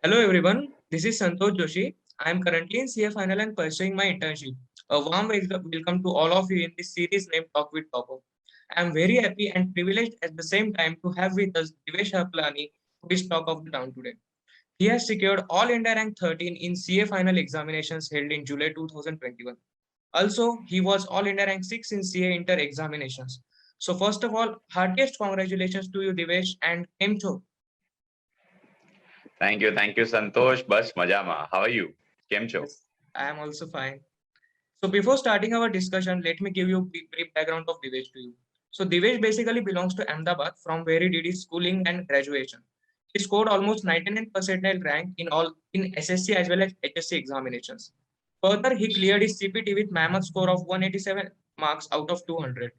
Hello everyone, this is Santosh Joshi. I am currently in CA final and pursuing my internship. A warm welcome to all of you in this series named Talk with Topper. I am very happy and privileged at the same time to have with us Divesh Haplani, who is talk of the town today. He has secured All India rank 13 in CA final examinations held in July 2021. Also, he was All India rank 6 in CA inter examinations. So first of all, heartiest congratulations to you Divesh and Kemcho. Thank you, Santosh. Bas Majama. How are you? Kemcho. Yes, I am also fine. So before starting our discussion, let me give you a brief background of Divesh to you. So Divesh basically belongs to Ahmedabad, from where he did his schooling and graduation. He scored almost 99 percentile rank in all in SSC as well as HSC examinations. Further, he cleared his CPT with mammoth score of 187 marks out of 200.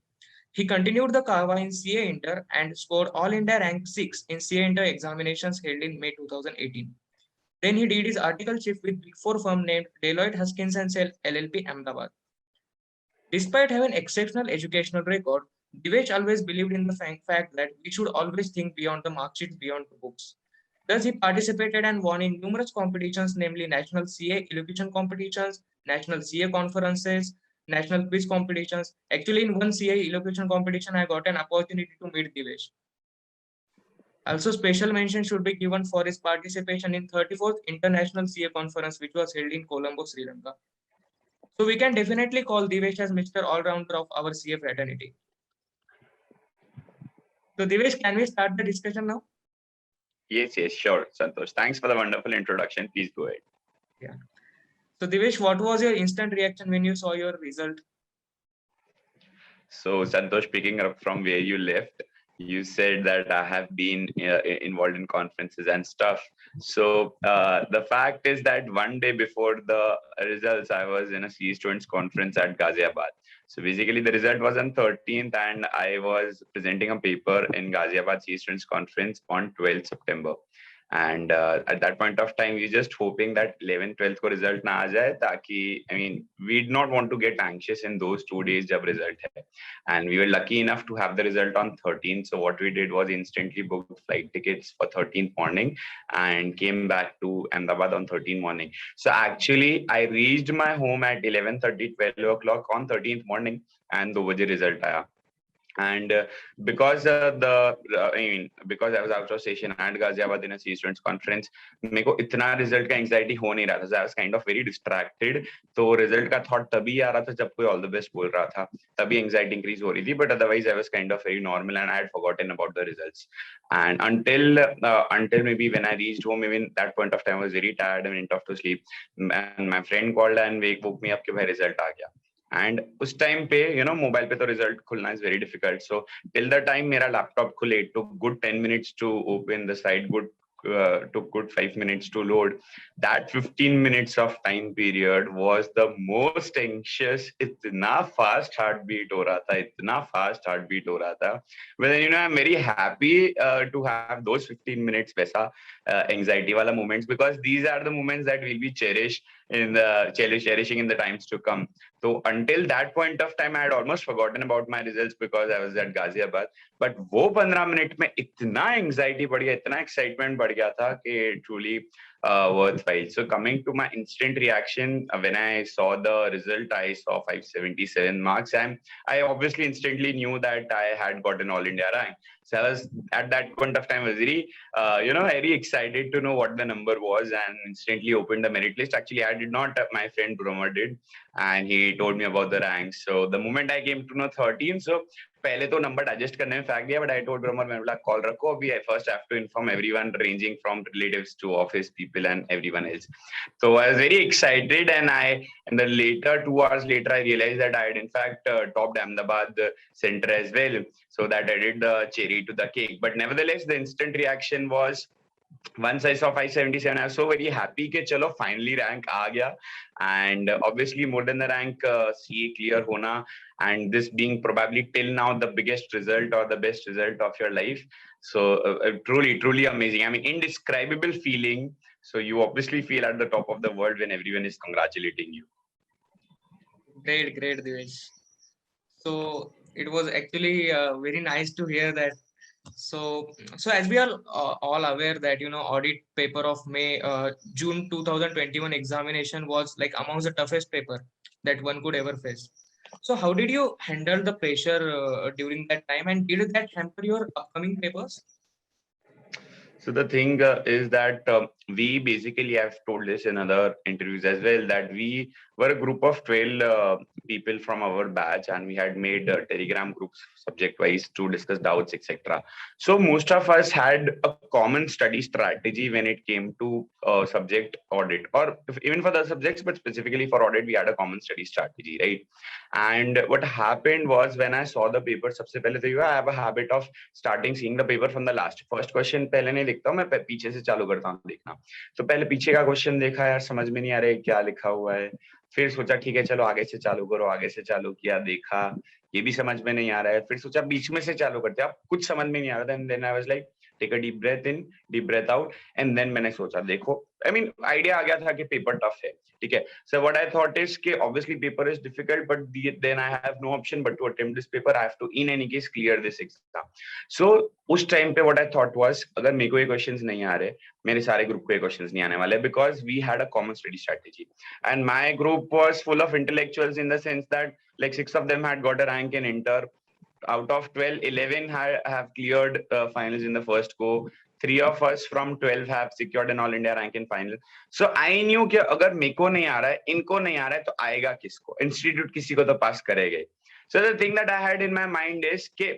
He continued the Kawa in CA Inter and scored All India rank 6 in CA Inter examinations held in May 2018. Then he did his articleship with Big Four firm named Deloitte Haskins and Self LLP Ahmedabad. Despite having exceptional educational record, Divesh always believed in the fact that we should always think beyond the mark sheet, beyond the books. Thus, he participated and won in numerous competitions, namely national CA elocution competitions, national CA conferences, national quiz competitions. Actually, in one CA elocution competition, I got an opportunity to meet Divesh. Also, special mention should be given for his participation in 34th International CA Conference, which was held in Colombo, Sri Lanka. So we can definitely call Divesh as Mr. All-Rounder of our CA fraternity. So Divesh, can we start the discussion now? Yes, sure, Santosh. Thanks for the wonderful introduction. Please go ahead. Yeah. So Divesh, what was your instant reaction when you saw your result? So, Santosh, picking up from where you left, you said that I have been involved in conferences and stuff. So, the fact is that one day before the results, I was in a CE students conference at Ghaziabad. So, basically, the result was on 13th, and I was presenting a paper in Ghaziabad CE students conference on 12th September. And at that point of time, we just hoping that 11th 12th ko result na aa jaye taki, I mean, we did not want to get anxious in those 2 days jab result hai. And we were lucky enough to have the result on 13th. So what we did was instantly booked flight tickets for 13th morning and came back to Ahmedabad on 13th morning. So actually, I reached my home at 11:30, 12 o'clock on 13th morning, and the baje result aaya. And because because I was out of station at Ghaziabad in a C students conference, मेरे को इतना result का anxiety हो नहीं रहा था. So I was kind of very distracted. तो result का thought तभी आ रहा था जब कोई all the best बोल रहा था. तभी anxiety increase हो रही थी. But otherwise I was kind of very normal and I had forgotten about the results. And until maybe when I reached home, even that point of time I was very tired and went off to sleep. And my friend called and woke me up कि भाई result आ गया. And उस time पे mobile पे तो result खुलना is very difficult so till the time मेरा laptop खुले it took good 10 minutes to open the site good took good 5 minutes to load. That 15 minutes of time period was the most anxious. इतना fast heartbeat हो रहा था, इतना fast heartbeat हो रहा था. Well, I'm very happy to have those 15 minutes वैसा anxiety वाला moments, because these are the moments that will be cherishing in the times to come. So until that point of time, I had almost forgotten about my results because I was at Ghaziabad. But वो 15 minute में इतना anxiety बढ़ गया, इतना excitement बढ़ गया था कि truly worthwhile. So coming to my instant reaction, when I saw the result, I saw 577 marks, and I obviously instantly knew that I had gotten All India rank. So I was at that point of time was very, very excited to know what the number was, and instantly opened the merit list. Actually, I did not. My friend Brahma did, and he told me about the ranks. So the moment I came to know 13, so पहले तो number adjust करने में फैक गया but I told ब्रह्मर मैं बोला call रखो अभी I first have to inform everyone ranging from relatives to office people and everyone else so I was very excited, and then later 2 hours later I realized that I had in fact topped Ahmedabad center as well, so that added the cherry to the cake. But nevertheless, the instant reaction was, once I saw 577, I was so very happy कि चलो finally rank आ गया, and obviously more than the rank, CA clear होना, and this being probably till now the biggest result or the best result of your life. So truly amazing. I mean, indescribable feeling. So you obviously feel at the top of the world when everyone is congratulating you. Great, Divesh. So it was actually very nice to hear that So, so as we are all aware that audit paper of June 2021 examination was like amongst the toughest paper that one could ever face. So, how did you handle the pressure during that time, and did that hamper your upcoming papers? So the thing is that we basically have told this in other interviews as well that we were a group of 12 people from our batch, and we had made Telegram groups subject wise to discuss doubts, etc. So most of us had a common study strategy when it came to subject audit, or even for the subjects, but specifically for audit, we had a common study strategy, right? And what happened was when I saw the paper, सबसे पहले तो I have a habit of starting seeing the paper from the last first question पहले नहीं देखता हूँ मैं पीछे से चालू करता हूँ देखना तो पहले पीछे का क्वेश्चन देखा यार समझ में नहीं आ रहा है क्या लिखा हुआ है फिर सोचा ठीक है चलो आगे से चालू करो आगे से चालू किया देखा ये भी समझ में नहीं आ रहा है फिर सोचा बीच में से चालू करते अब कुछ समझ में नहीं आ रहा था and then I was like take a deep breath in deep breath out and then मैंने सोचा देखो आई मीन आइडिया आ गया था कि पेपर टफ है ठीक है so what I thought is कि obviously paper is difficult but then I have no option but to attempt this paper I have to in any case clear this exam so उस time पे what I thought was अगर मेरे को ये questions नहीं आ रहे मेरे सारे ग्रुप को ये क्वेश्चंस नहीं आने वाले because we had a common study strategy and my group was full of intellectuals in the sense that like 6 of them had got a rank in inter out of 12 11 have cleared finals in the first go 3 of us from 12 have secured an all India rank in final so I knew कि अगर मेरे को नहीं आ रहा है इनको नहीं आ रहा है तो आएगा किसको इंस्टीट्यूट किसी को तो पास करेगा so the thing that I had in my mind is कि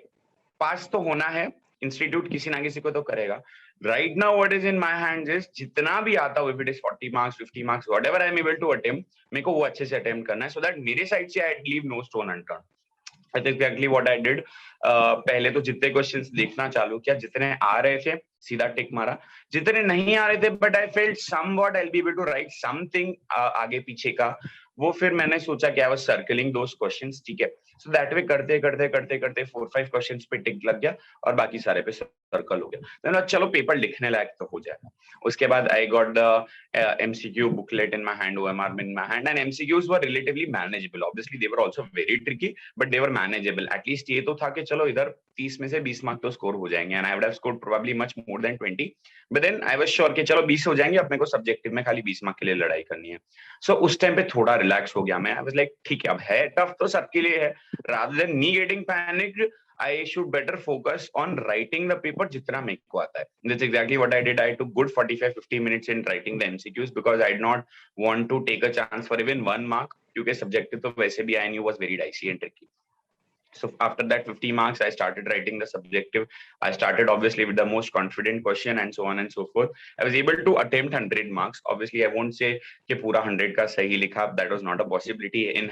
पास तो होना है इंस्टीट्यूट किसी ना किसी को तो करेगा right now what is in my hands is जितना भी आता हो if it is 40 marks 50 marks whatever I am able to attempt मेरे को वो अच्छे से attempt करना है so that मेरे साइड से I leave no stone unturned That's exactly what I did. पहले तो जितने क्वेश्चंस देखना चालू किया जितने आ रहे थे सीधा टिक मारा जितने नहीं आ रहे थे but I felt somewhat I will be able to write something आगे पीछे का वो फिर मैंने सोचा कि I was circling those questions ठीक है सो दैट वे करते करते करते करते 4-5 क्वेश्चंस पे टिक लग गया और बाकी सारे पे सर्कल हो गया then चलो पेपर लिखने लायक तो हो जाएगा उसके बाद I got the MCQ booklet in my hand, OMR in my hand, and MCQs were relatively manageable. Obviously, they were also very tricky, but they were manageable. At least ये तो था कि चलो इधर 30 में से 20 मार्क तो स्कोर हो जाएंगे, and I would have scored probably much more than 20. But then I was sure कि चलो 20 हो जाएंगे, अब मेरे को सब्जेक्टिव में खाली 20 मार्क के लिए लड़ाई करनी है. So उस टाइम पे थोड़ा रिलैक्स हो गया मैं. I was like ठीक है, अब है टफ तो सबके लिए है. Rather than me getting panicked, I should better focus on writing the paper जितना मेरे को आता है. That's exactly what I did. I took good 45-50 minutes in writing the MCQs because I did not want to take a chance for even 1 mark क्योंकि subjective तो वैसे भी I knew was very dicey and tricky. So after that 50 marks, I started writing the subjective. I started obviously with the most confident question and so on and so forth. I was able to attempt 100 marks. Obviously, I won't say कि पूरा 100 का सही लिखा. That was not a possibility in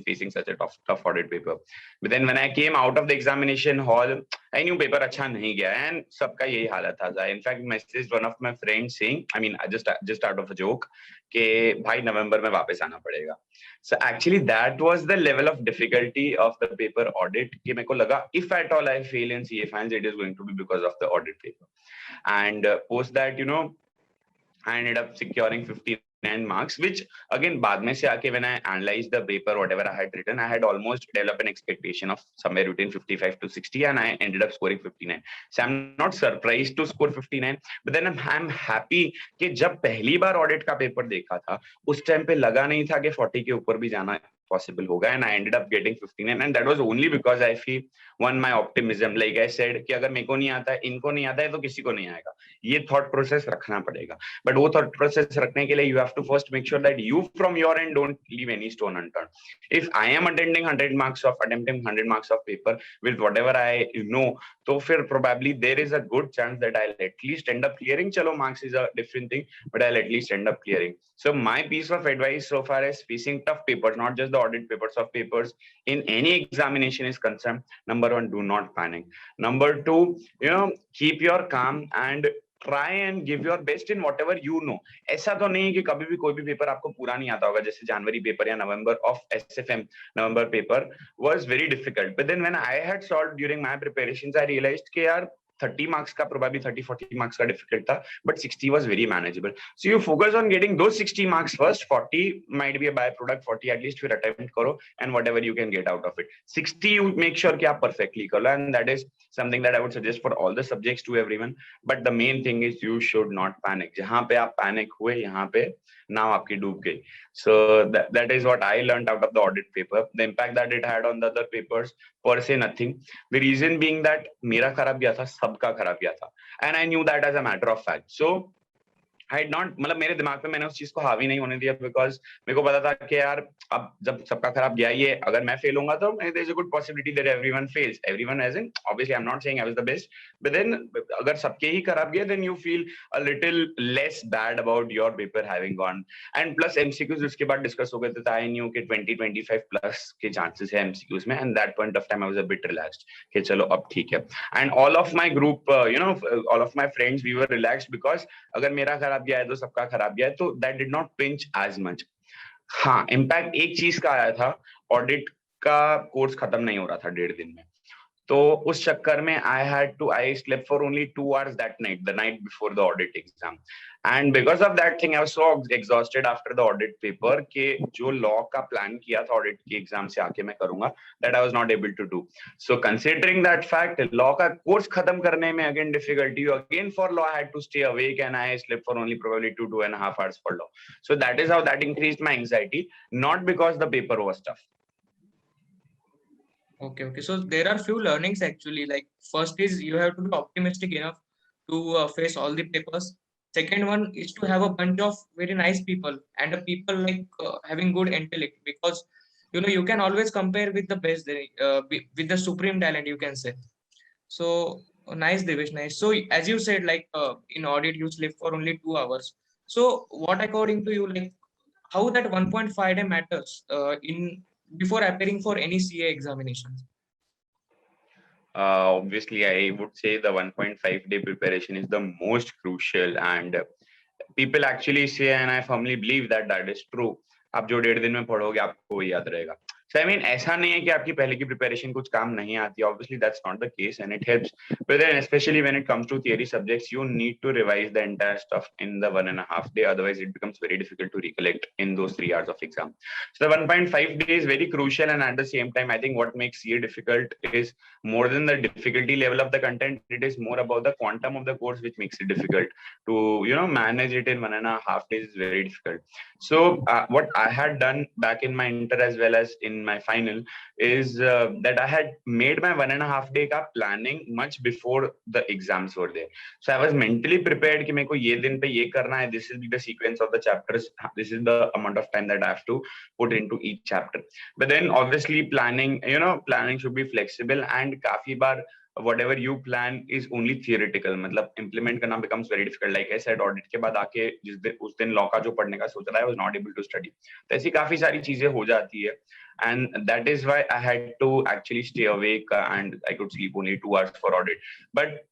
facing such a tough audit paper. But then when I came out of the examination hall, I knew paper अच्छा नहीं गया and सबका यही हालत था. I in fact messaged one of my friends saying, I mean just out of a joke, कि भाई नवंबर में वापस आना पड़ेगा. So actually that was the level of difficulty of the paper audit कि मेरे को लगा if at all I fail in CA finals it is going to be because of the audit paper and post that I ended up securing 59 marks which again बाद में से आके when I analyzed the paper whatever I had written I had almost developed an expectation of somewhere between 55 to 60 and I ended up scoring 59 so I'm not surprised to score 59 but then I'm happy कि जब पहली बार audit का paper देखा था उस time पे लगा नहीं था कि 40 के ऊपर भी जाना possible होगा and I ended up getting 59 and that was only because I feel one my optimism like I said कि अगर मेरे को नहीं आता है इनको नहीं आता है तो किसी को नहीं आएगा ये thought process रखना पड़ेगा but वो thought process रखने के लिए you have to first make sure that you from your end don't leave any stone unturned if I am attempting 100 marks of paper with whatever I know तो फिर probably there is a good chance that I'll at least end up clearing चलो marks is a different thing but I'll at least end up clearing so my piece of advice so far as facing tough papers not just the audit papers of papers in any examination is concerned number one do not panic number two keep your calm and try and give your best in whatever you know ऐसा तो नहीं है कि कभी भी कोई भी paper आपको पूरा नहीं आता होगा जैसे जनवरी पेपर या November of SFM November paper was very difficult but then when I had solved during my preparations I realized कि यार 30 marks का probably 30-40 marks का difficult था, but 60 was very manageable. So you focus on getting those 60 marks first. 40 might be a byproduct. 40 at least फिर attempt करो and whatever you can get out of it. 60 you make sure कि आप perfectly कर लो, and that is something that I would suggest for all the subjects to everyone. But the main thing is you should not panic. जहाँ पे आप panic हुए, यहाँ पे नाव आपकी डूब गई. So that is what I learned out of the audit paper. The impact that it had on the other papers, per se nothing. The reason being that मेरा खराब गया था, सबका खराब गया था, and I knew that as a matter of fact. So I had not, मतलब मेरे दिमाग पे मैंने उस चीज को हावी नहीं होने दिया, बिकॉज मेरे को पता था कि यार अब जब सबका खराब गया ही है, अगर मैं फेल होऊंगा तो there is a good possibility that everyone fails. Everyone as in, obviously I'm not saying I was the best, but then अगर सबके ही खराब गया, then you feel a little less bad about your paper having gone. And plus MCQs उसके बाद discuss हो गए थे, I knew कि 20-25 plus के chances है MCQs में, and that point of time I was a bit relaxed कि चलो अब ठीक है. And all of my group, all of my friends, we were relaxed because अगर मेरा खराब गया है तो सबका खराब गया है, तो that did not pinch as much. हाँ, इम्पैक्ट एक चीज का आया था, ऑडिट का कोर्स खत्म नहीं हो रहा था 1.5 दिन में, तो उस चक्कर में I slept for only 2 hours that night, the night before the audit exam. And because of that thing, I was so exhausted after the audit paper कि जो law का plan किया था audit के exam से आके मैं करूँगा, that I was not able to do. So considering that fact, law का course खत्म करने में again difficulty, again for law I had to stay awake and I slept for only probably 2.5 hours for law. So that is how that increased my anxiety, not because the paper was tough. Okay. So there are few learnings actually. Like first is you have to be optimistic enough to face all the papers. Second one is to have a bunch of very nice people and people like having good intellect, because you can always compare with the best, with the supreme talent, you can say. So nice, Devesh, nice. So as you said, like in audit you sleep for only 2 hours. So what according to you, like how that 1.5 day matters in before appearing for any CA examinations? Obviously, I would say the 1.5 day preparation is the most crucial, and people actually say, and I firmly believe that that is true. आप जो 1.5 दिन में पढ़ोगे आपको वही याद रहेगा. So I mean, ऐसा नहीं है कि आपकी पहले की preparation कुछ काम नहीं आती. Obviously, that's not the case, and it helps. But then, especially when it comes to theory subjects, you need to revise the entire stuff in the 1.5 day. Otherwise, it becomes very difficult to recollect in those 3 hours of exam. So the 1.5 day is very crucial, and at the same time, I think what makes CA difficult is more than the difficulty level of the content. It is more about the quantum of the course, which makes it difficult to manage it in 1.5 days. Is very difficult. So what I had done back in my inter as well as in my final is that I had made my 1.5 day ka planning much before the exams were there. So I was mentally prepared कि मेरे को ये दिन पे ये करना है. This will be the sequence of the chapters. This is the amount of time that I have to put into each chapter. But then obviously planning should be flexible, and काफी बार whatever you plan is only theoretical, मतलब implement करना becomes very difficult. Like I said, audit के बाद आके उस दिन law का जो पढ़ने का सोच रहा है, I was not able to study. तो ऐसी काफी सारी चीजें हो जाती है, and that is why I had to actually stay awake and I could sleep only 2 hours for audit. But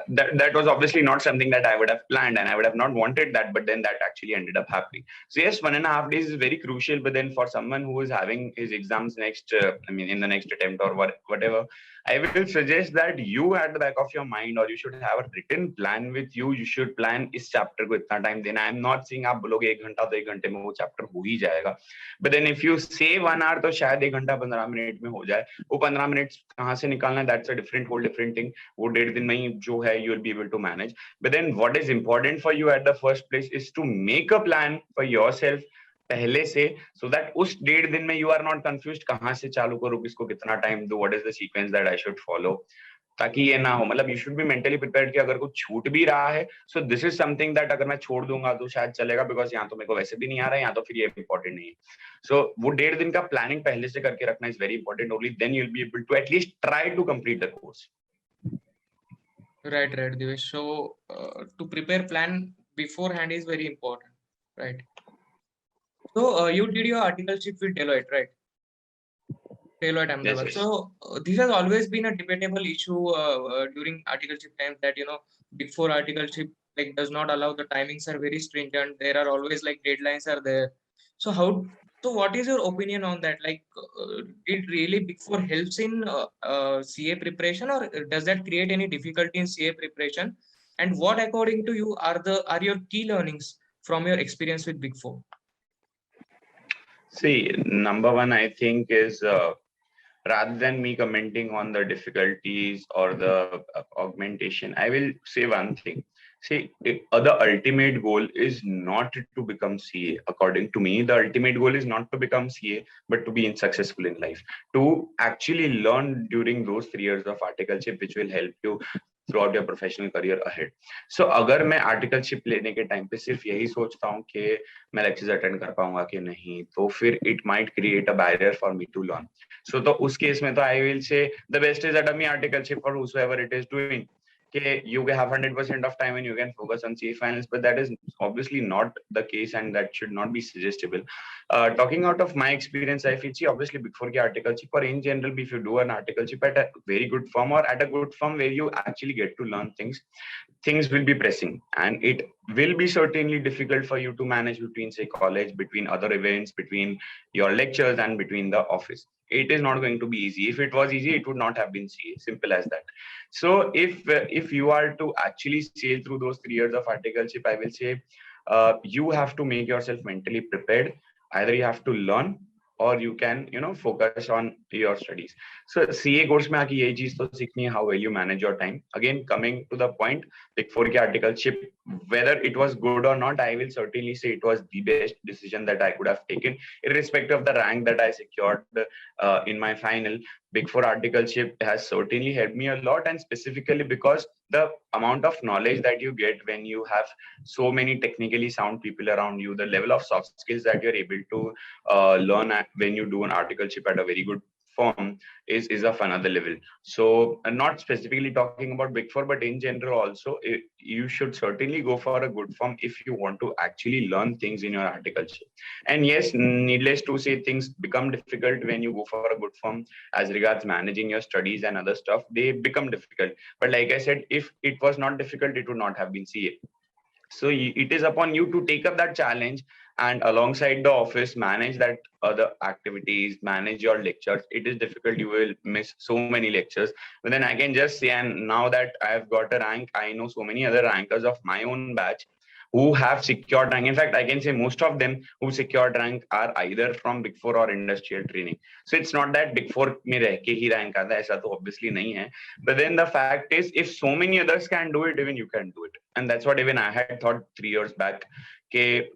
that was obviously not something that I would have planned, and I would have not wanted that, but then that actually ended up happening. So yes, 1.5 days is very crucial, but then for someone who is having his exams next, in the next attempt or whatever, I will suggest that you at the back of your mind, or you should have a written plan with you. You should plan इस chapter को इतना time देना. I'm not saying आप बोलोगे 1 घंटा तो 1 घंटे में वो chapter हो ही जाएगा. But then if you say 1 hour तो शायद 1 घंटा 15 मिनट में हो जाए. वो 15 मिनट कहाँ से निकालना, that's a whole different thing. वो 1.5 दिन में ही जो है you will be able to manage. But then what is important for you at the first place is to make a plan for yourself पहले से, so that उस 1.5 दिन में you are not confused कहाँ से चालू करूँ, किसको कितना टाइम दूँ, what is the sequence that I should follow, ताकि ये ना हो. मतलब you should be mentally prepared कि अगर कुछ छूट भी रहा है, so this is something that अगर मैं छोड़ दूंगा तो शायद चलेगा, because यहाँ तो मेरे को वैसे भी नहीं आ रहा है, यहाँ तो फिर ये important नहीं है. So वो 1.5 दिन का planning पहले से करके रखना is very important. Only then you'll be able to at least try to complete the course. Right, Devesh. So to prepare plan beforehand is very important, right? So you did your articleship with Deloitte, right? Deloitte Ahmedabad. Yes. So this has always been a debatable issue during articleship times, that Big Four articleship like does not allow, the timings are very stringent. There are always like deadlines are there. So how So what is your opinion on that? Like, did really Big Four helps in CA preparation, or does that create any difficulty in CA preparation? And what, according to you, are your key learnings from your experience with Big Four? See, number one, I think is rather than me commenting on the difficulties or the augmentation, I will say one thing. See, the ultimate goal is not to become CA. According to me, the ultimate goal is not to become CA, but to be successful in life. To actually learn during those 3 years of articleship, which will help you throughout your professional career ahead. So अगर मैं articleship लेने के time पे सिर्फ यही सोचता हूँ कि मैं लेक्चर्स अटेंड कर पाऊंगा कि नहीं, तो फिर it might create a barrier for me to learn. So तो उस केस में तो I will say the best is a dummy articleship for whosoever it is doing. Okay, you have 100% of time and you can focus on CA finals, but that is obviously not the case and that should not be suggestible. Talking out of my experience, I feel, see, obviously before the articleship or in general, if you do an articleship at a very good firm or at a good firm where you actually get to learn things, things will be pressing and it will be certainly difficult for you to manage between, say, college, between other events, between your lectures and between the office. It is not going to be easy. If it was easy, it would not have been CA. Simple as that. So if you are to actually sail through those 3 years of articleship, I will say you have to make yourself mentally prepared. Either you have to learn or you can focus on your studies. So CA course में आके यही चीज तो सीखनी है, how will you manage your time. Again, coming to the point, Big Four के articleship, whether it was good or not, I will certainly say it was the best decision that I could have taken, irrespective of the rank that I secured in my final. Big Four articleship has certainly helped me a lot, and specifically because the amount of knowledge that you get when you have so many technically sound people around you, the level of soft skills that you're able to learn when you do an articleship at a very good firm is of another level. So not specifically talking about Big Four, but in general also, you should certainly go for a good firm if you want to actually learn things in your articleship. And yes, needless to say, things become difficult when you go for a good firm as regards managing your studies and other stuff. They become difficult. But like I said, if it was not difficult, it would not have been CA. So it is upon you to take up that challenge and alongside the office manage that other activities, manage your lectures. It is difficult, you will miss so many lectures, but then I can just say, and now that I've got a rank, I know so many other rankers of my own batch who have secured rank. In fact, I can say most of them who secured rank are either from Big Four or industrial training. So it's not that Big Four में रह के ही rank आता है, ऐसा तो obviously नहीं है. But then the fact is, if so many others can do it, even you can do it. And that's what even I had thought 3 years back. Okay,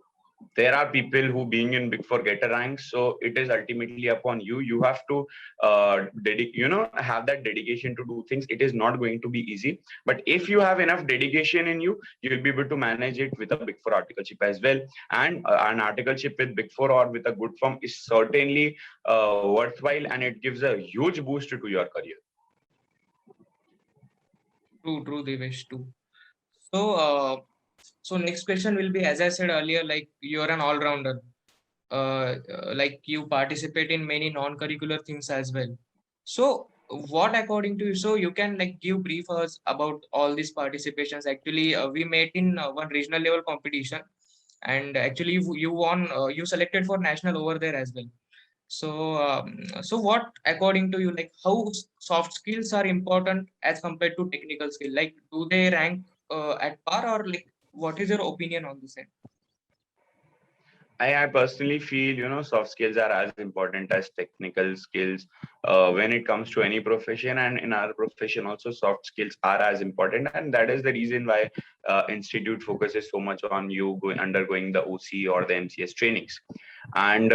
there are people who being in Big Four get a rank, so it is ultimately upon you. You have to have that dedication to do things. It is not going to be easy, but if you have enough dedication in you, you'll be able to manage it with a Big Four articleship as well. And an articleship with Big Four or with a good firm is certainly worthwhile, and it gives a huge boost to your career. True, Devesh, too. So next question will be, as I said earlier, like you're an all-rounder. Like you participate in many non-curricular things as well. So what, according to you, so you can like give brief us about all these participations. Actually, we met in one regional level competition, and actually you won. You selected for national over there as well. So what, according to you, like how soft skills are important as compared to technical skill? Like, do they rank at par, or like what is your opinion on this end? I personally feel, soft skills are as important as technical skills when it comes to any profession, and in our profession also, soft skills are as important, and that is the reason why institute focuses so much on you undergoing the OC or the MCS trainings. And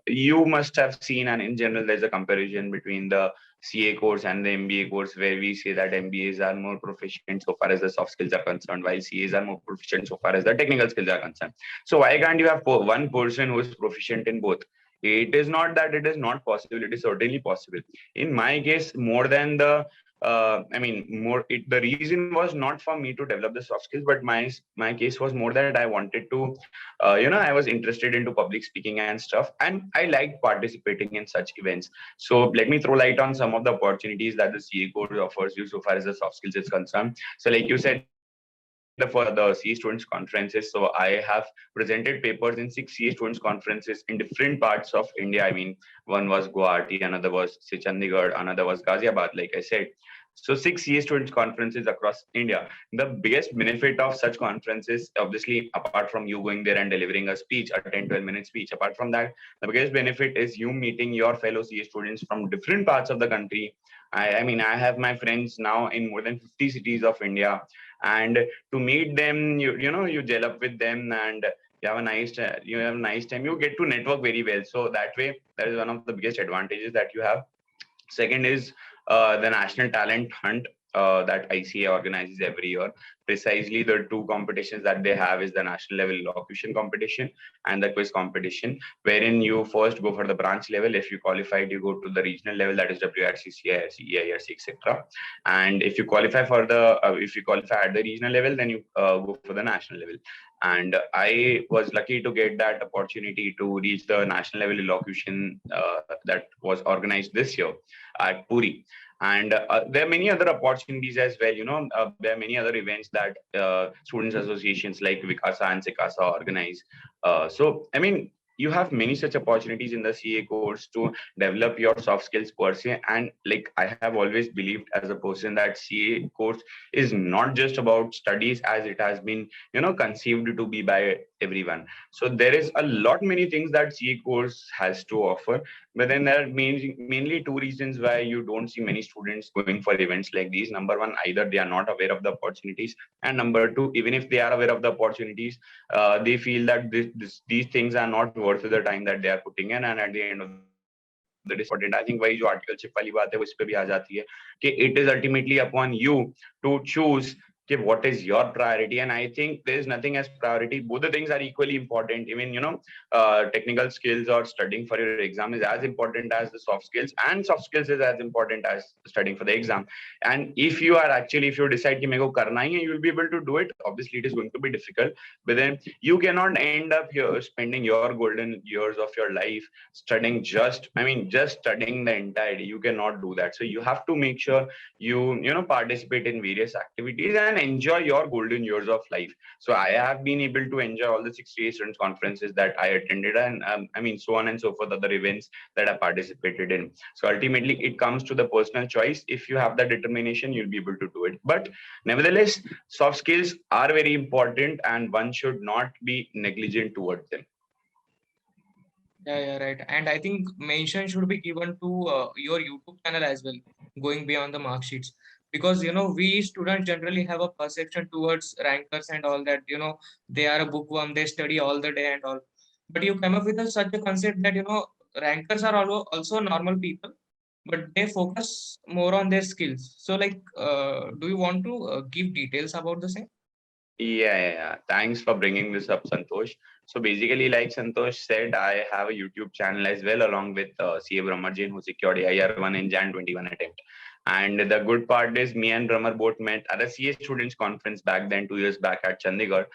you must have seen, and in general, there's a comparison between the CA course and the MBA course, where we say that MBAs are more proficient so far as the soft skills are concerned, while CAs are more proficient so far as the technical skills are concerned. So why can't you have one person who is proficient in both? It is not that it is not possible. It is certainly possible. In my case, more than the the reason was not for me to develop the soft skills, but my case was more that I wanted to, I was interested into public speaking and stuff, and I liked participating in such events. So let me throw light on some of the opportunities that the CA course offers you so far as the soft skills is concerned. So like you said, the CA Students Conferences. So I have presented papers in 6 CA Students Conferences in different parts of India. I mean, one was Guwahati, another was say Chandigarh, another was Ghaziabad, like I said. So 6 CA Students Conferences across India. The biggest benefit of such conferences, obviously, apart from you going there and delivering a speech, a 10-12 minute speech, apart from that, the biggest benefit is you meeting your fellow CA students from different parts of the country. I mean, I have my friends now in more than 50 cities of India, and to meet them, you gel up with them, and you have a nice time. You get to network very well. So that way, that is one of the biggest advantages that you have. Second is the National Talent Hunt that ICA organizes every year. Precisely the two competitions that they have is the national level elocution competition and the quiz competition, wherein you first go for the branch level. If you qualified, you go to the regional level, that is WRC, CIRC, EIRC, etc. And if you qualify at the regional level, then you go for the national level. And I was lucky to get that opportunity to reach the national level elocution that was organized this year at Puri. And there are many other opportunities as well. There are many other events that students associations like Vikasa and Sikasa organize. So, I mean, you have many such opportunities in the CA course to develop your soft skills per se. And like I have always believed as a person that CA course is not just about studies as it has been, conceived to be by everyone. So there is a lot many things that CA course has to offer, but then there are mainly two reasons why you don't see many students going for events like these. Number one, either they are not aware of the opportunities, and number two, even if they are aware of the opportunities, they feel that these things are not worth the time that they are putting in, and at the end of the day, important. I think वही जो articleship वाली बात है वो इस पे भी आ जाती है कि it is ultimately upon you to choose what is your priority. And I think there is nothing as priority. Both the things are equally important. Even technical skills or studying for your exam is as important as the soft skills, and soft skills is as important as studying for the exam. And if you decide कि मेरे को करना ही है, you will be able to do it. Obviously it is going to be difficult, but then you cannot end up here spending your golden years of your life studying just studying the entire day. You cannot do that. So you have to make sure you participate in various activities and enjoy your golden years of life. So I have been able to enjoy all the 68 students conferences that I attended, and so on and so forth, other events that I participated in. So ultimately it comes to the personal choice. If you have the determination, you'll be able to do it. But nevertheless, soft skills are very important and one should not be negligent towards them. Yeah, right. And I think mention should be given to your YouTube channel as well, going beyond the mark sheets. Because, we students generally have a perception towards rankers and all that, they are a bookworm, they study all the day and all. But you come up with such a concept that, rankers are also normal people, but they focus more on their skills. So, do you want to give details about the same? Yeah. Thanks for bringing this up, Santosh. So basically, like Santosh said, I have a YouTube channel as well, along with CA Brahmar Jain, who secured AIR1 in Jan 21 attempt. And the good part is me and Brahmar both met at a CA Students Conference back then, 2 years back at Chandigarh.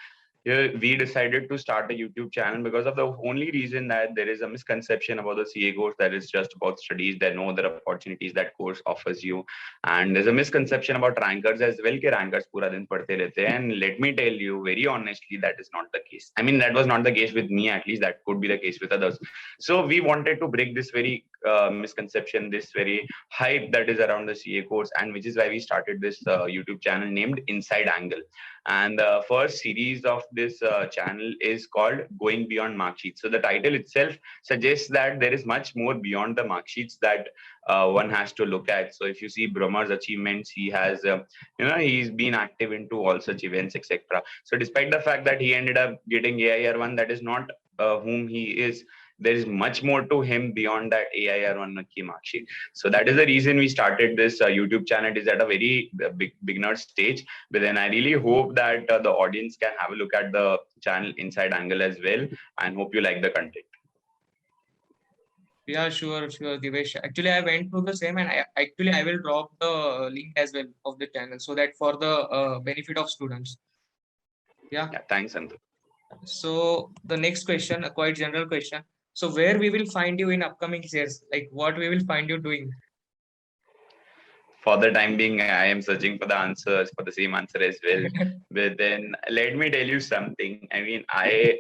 We decided to start a YouTube channel because of the only reason that there is a misconception about the CA course that is just about studies. There are no other opportunities that course offers you, and there's a misconception about rankers as well. कि rankers पूरा दिन पढ़ते रहते हैं. And let me tell you very honestly, that is not the case. I mean, that was not the case with me, at least. That could be the case with others. So we wanted to break this very misconception, this very hype that is around the CA course, and which is why we started this YouTube channel named Inside Angle. And the first series of this channel is called Going Beyond Mark Sheets. So the title itself suggests that there is much more beyond the mark sheets that one has to look at. So if you see Brahmar's achievements, he has, he's been active into all such events, etc. So despite the fact that he ended up getting AIR1, that is not whom he is. There is much more to him beyond that AIR1 key mark sheet. So that is the reason we started this YouTube channel. It is at a very big beginner stage, but then I really hope that the audience can have a look at the channel Inside Angle as well, and hope you like the content. Yeah, sure, Divesh. Actually, I went through the same, and I will drop the link as well of the channel so that for the benefit of students. Yeah. Thanks, Santosh. So the next question, a quite general question. So where we will find you in upcoming years? Like what we will find you doing? for the time being, I am searching for the answers for the same answer as well. But then let me tell you something. I mean, I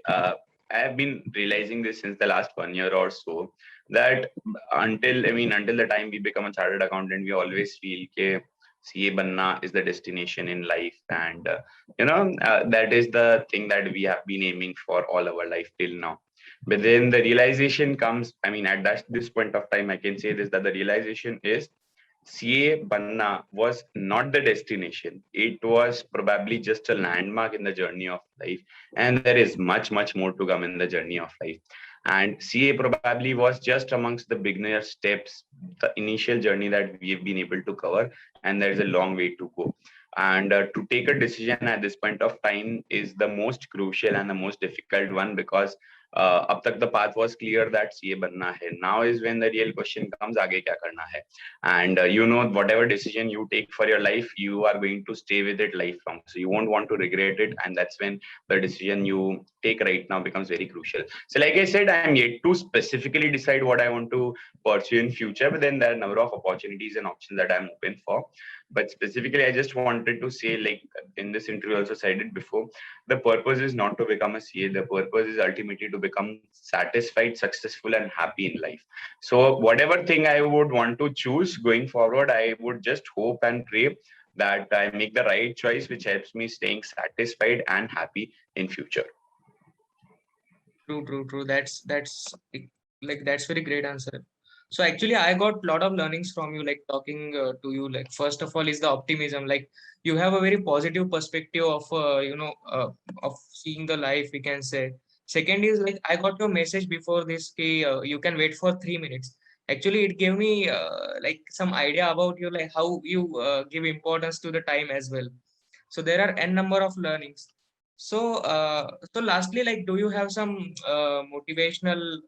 have been realizing this since the last 1 year or so, that until the time we become a chartered accountant, we always feel that CA banna is the destination in life, and that is the thing that we have been aiming for all our life till now. But then the realization comes, I mean, at this point of time, I can say this, that the realization is CA Banna was not the destination. It was probably just a landmark in the journey of life. And there is much, much more to come in the journey of life. And CA probably was just amongst the beginner steps, the initial journey that we've been able to cover. And there is a long way to go. And to take a decision at this point of time is the most crucial and the most difficult one, because अब तक the path was clear that CA बनना है. Now is when the real question comes, आगे क्या करना है? And whatever decision you take for your life, you are going to stay with it lifelong, so you won't want to regret it, and that's when the decision you take right now becomes very crucial. So like I said, I am yet to specifically decide what I want to pursue in future, but then there are a number of opportunities and options that I'm open for. But specifically, I just wanted to say, like in this interview also said it before, the purpose is not to become a CA. The purpose is ultimately to become satisfied, successful, and happy in life. So whatever thing I would want to choose going forward, I would just hope and pray that I make the right choice, which helps me staying satisfied and happy in future. True. That's very great answer. So actually, I got a lot of learnings from you, like talking to you. Like first of all, is the optimism. Like you have a very positive perspective of of seeing the life, we can say. Second is like I got your message before this. You can wait for 3 minutes. Actually, it gave me like some idea about you, like how you give importance to the time as well. So there are n number of learnings. So lastly, like, do you have some motivational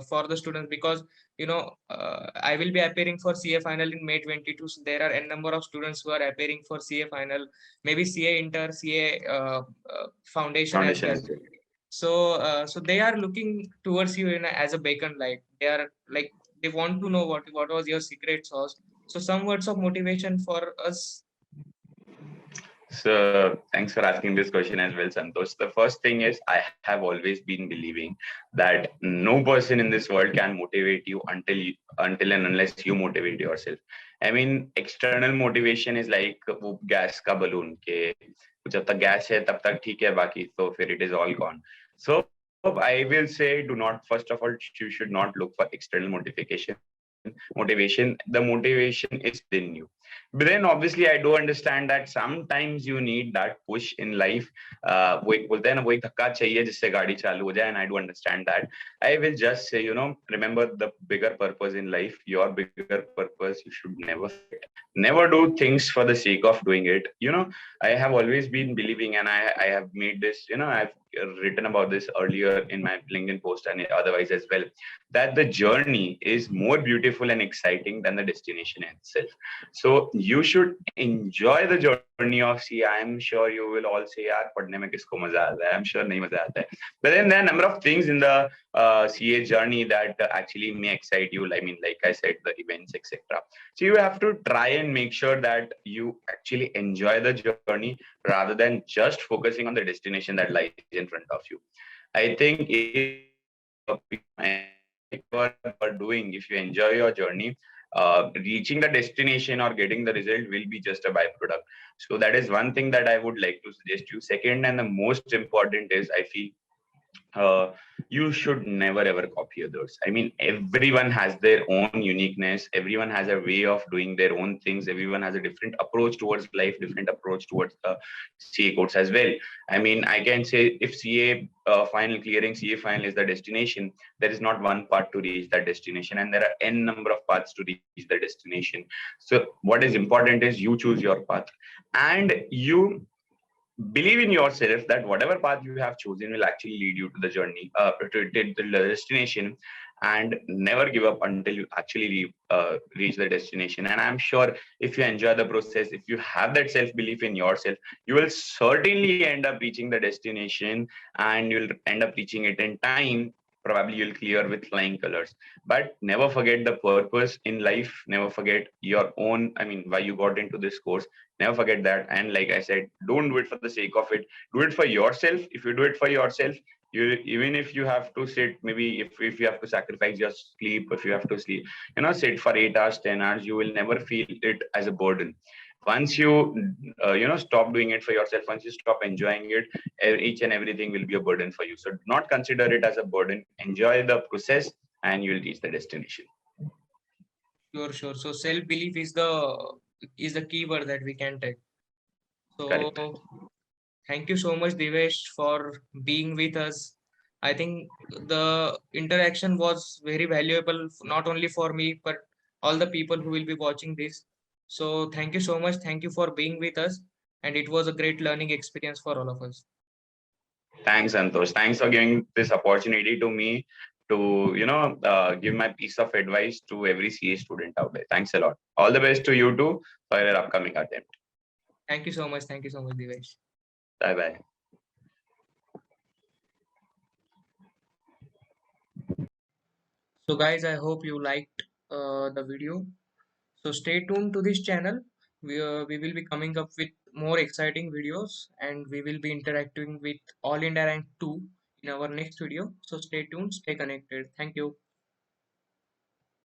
for the students? Because I will be appearing for CA final in May 22. So there are n number of students who are appearing for CA final, maybe CA Inter, CA Foundation as well. So they are looking towards you as a beacon light. They are like they want to know what was your secret sauce. So some words of motivation for us. So thanks for asking this question as well, Santosh. The first thing is, I have always been believing that no person in this world can motivate you until and unless you motivate yourself. I mean, external motivation is like वो gas का balloon के जब तक gas है तब तक ठीक है, बाकी तो फिर it is all gone. So I will say, do not, first of all, you should not look for external motivation. The motivation is within you. But then obviously I do understand that sometimes you need that push in life. वो एक बोलते हैं ना, वो एक धक्का चाहिए जिससे गाड़ी चालू हो जाए, and I do understand that. I will just say, remember the bigger purpose in life. Your bigger purpose, you should never do things for the sake of doing it. I have always been believing, and I have made this, I've written about this earlier in my LinkedIn post and otherwise as well, that the journey is more beautiful and exciting than the destination itself. So you should enjoy the journey of CA. I'm sure you will all say, "यार पढ़ने में किसको मजा आता है?" I'm sure नहीं मजा आता है. But then there are a number of things in the CA journey that actually may excite you. I mean, like I said, the events, etc. So you have to try and make sure that you actually enjoy the journey rather than just focusing on the destination that lies in front of you. I think if you enjoy your journey, reaching the destination or getting the result will be just a byproduct. So that is one thing that I would like to suggest you. Second, and the most important, is I feel you should never ever copy others. I mean, everyone has their own uniqueness. Everyone has a way of doing their own things. Everyone has a different approach towards life, different approach towards the CA course as well. I mean, I can say if clearing CA final is the destination, there is not one path to reach that destination, and there are n number of paths to reach the destination. So what is important is you choose your path, and you believe in yourself that whatever path you have chosen will actually lead you to the journey, to the destination, and never give up until you actually reach the destination. And I'm sure if you enjoy the process, if you have that self-belief in yourself, you will certainly end up reaching the destination, and you'll end up reaching it in time. probably you'll clear with flying colors. But never forget the purpose in life. Never forget your own, I mean, why you got into this course. Never forget that. And like I said, don't do it for the sake of it. Do it for yourself. If you do it for yourself, you, even if you have to sit, maybe if you have to sacrifice your sleep, if you have to sleep, sit for 8 hours, 10 hours, you will never feel it as a burden. Once you stop doing it for yourself, once you stop enjoying it, each and everything will be a burden for you. So do not consider it as a burden. Enjoy the process and you will reach the destination. Sure, sure. So self-belief is the key word that we can take. Correct. So thank you so much, Divesh, for being with us. I think the interaction was very valuable, not only for me, but all the people who will be watching this. So thank you so much. Thank you for being with us. And it was a great learning experience for all of us. Thanks, Santosh. Thanks for giving this opportunity to me to give my piece of advice to every CA student out there. Thanks a lot. All the best to you too for your upcoming attempt. Thank you so much. Thank you so much, Divesh. Bye bye. So guys, I hope you liked the video. So stay tuned to this channel. We will be coming up with more exciting videos and we will be interacting with All India Rank 2 in our next video. So stay tuned, stay connected. Thank you.